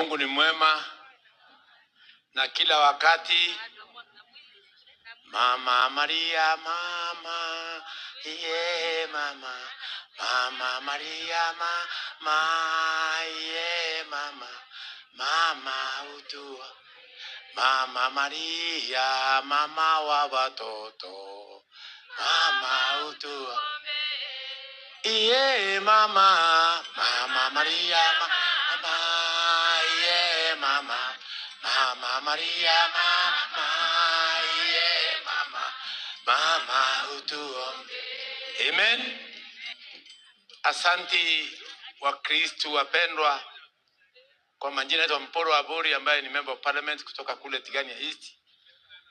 Mungu ni mwema na kila wakati. Mama Maria, mama, yeah, mama. Mama Maria, mama, yeah, mama. Mama utua. Mama Maria, mama wa watoto. Mama utua. Yeah, mama. Mama Maria, mama, yeah, mama. Mama Maria, mama, yeah, mama. Mama utuombe. Amen. Asanti wa Kristu wapendwa. Kwa majina naitwa Mporo Aburi ambaye ni member of parliament kutoka kule Tigania East.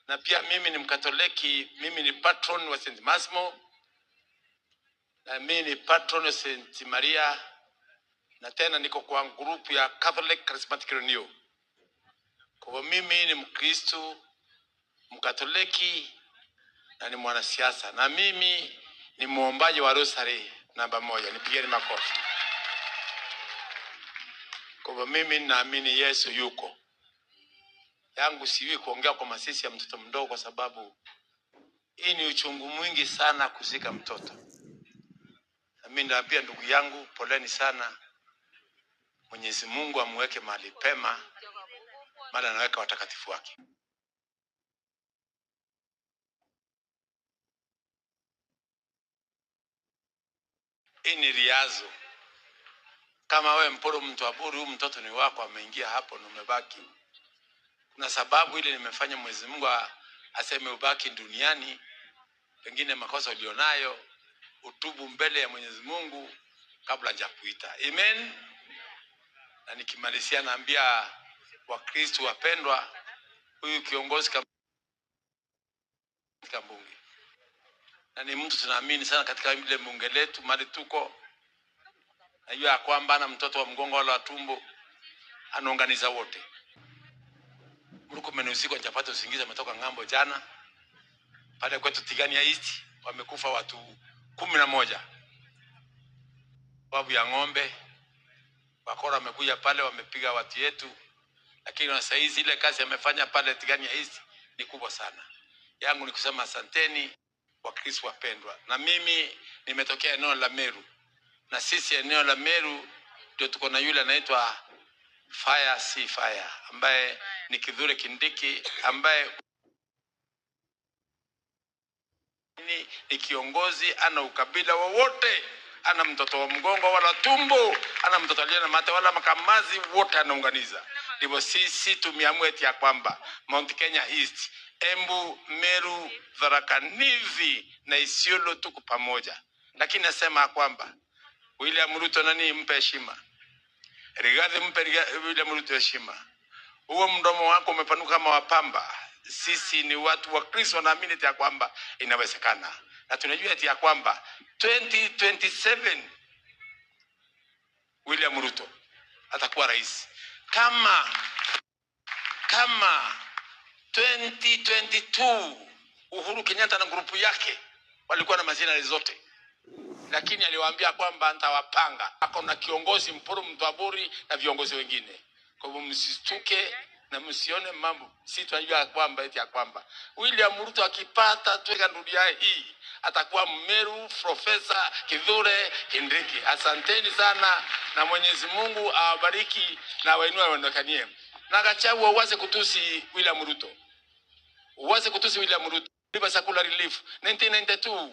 Na pia mimi ni Mkatoliki, mimi ni patron wa St. Massimo. Na mimi ni patron wa St. Maria. Na tena niko kwa grupu ya Catholic Charismatic Renewal. Kwa mimi ni Mkristo, Mkatoliki na ni mwanasiasa. Na mimi ni muombaji wa Rosary namba 1. Nipigeni makofi. Kwa mimi naamini Yesu yuko. Yangu siwi kuongea kwa masisi ya mtoto mdogo kwa sababu hii ni uchungu mwingi sana kuzika mtoto. Na mimi naambia ndugu yangu poleni sana. Mwenyezi Mungu amweke mahali pema. Maana anaweka watakatifu wake. Hii ni riazo. Kama wewe Mporo mtu Aburi, huyu mtoto ni wako, ameingia hapo na umebaki. Kuna sababu ile nimefanya Mwenyezi Mungu aseme ubaki duniani. Pengine makosa ulionayo utubu mbele ya Mwenyezi Mungu kabla hajakuita. Amen. Na nikimalizia naambia Wakristo wapendwa, huyu kiongozi katika bunge. Na ni mtu tunaamini sana katika ile bunge letu mali tuko. Najua kwamba ana mtoto wa mgongo wala tumbo, anaunganiza wote. Mruko menusiko njapata usingiza umetoka ngambo jana. Pale kwetu Tigania East wamekufa watu 11. Babu ya ng'ombe. Wakora wamekuja pale wamepiga watu yetu. Lakini na saa hizi ile kazi amefanya pale Tigania East ni kubwa sana. Yangu ni kusema asanteni Wakristo wapendwa. Na mimi nimetokea eneo la Meru. Na sisi eneo la Meru ndio tuko na yule anaitwa Fire si Fire ambaye ni Kithure Kindiki ambaye ni kiongozi, ana ukabila wowote, ana mtoto wa mgongo wala tumbo, ana mtoto aliye na mate wala makamazi, wote anaunganiza. Ndivyo sisi tumeamua eti ya kwamba Mount Kenya East, Embu, Meru, Tharaka Nithi na Isiolo tuko pamoja. Lakini nasema kwamba William Ruto nani mpe heshima. Rigathi mpe William Ruto heshima. Huo mdomo wako umepanuka kama wapamba. Sisi ni watu wa Kristo wanaamini eti ya kwamba inawezekana. Na tunajua eti ya kwamba 2027 William Ruto atakuwa rais. Kama 2022 Uhuru Kenyatta na grupu yake walikuwa na majina zote. Lakini aliwaambia kwamba nitawapanga. Ako na kiongozi Mporo Aburi na viongozi wengine. Kwa hivyo msituke na msione mambo. Sisi tunajua kwamba eti ya kwamba William Ruto akipata tuweka dunia hii atakuwa Meru Profesa Kithure Kindiki. Asanteni sana na Mwenyezi Mungu awabariki na wainue waondokanie. Na Gachagua uwaze kutusi William Ruto. Uwaze kutusi William Ruto. Liba Sakula Relief 1992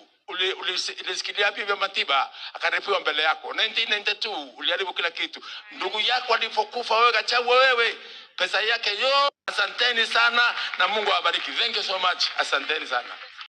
ulisikilia wapi vya Matiba akarepiwa mbele yako. 1992 uliharibu kila kitu. Ndugu yako alipokufa wewe Gachagua, wewe pesa yake yo. Asanteni sana na Mungu awabariki. Thank you so much. Asanteni sana.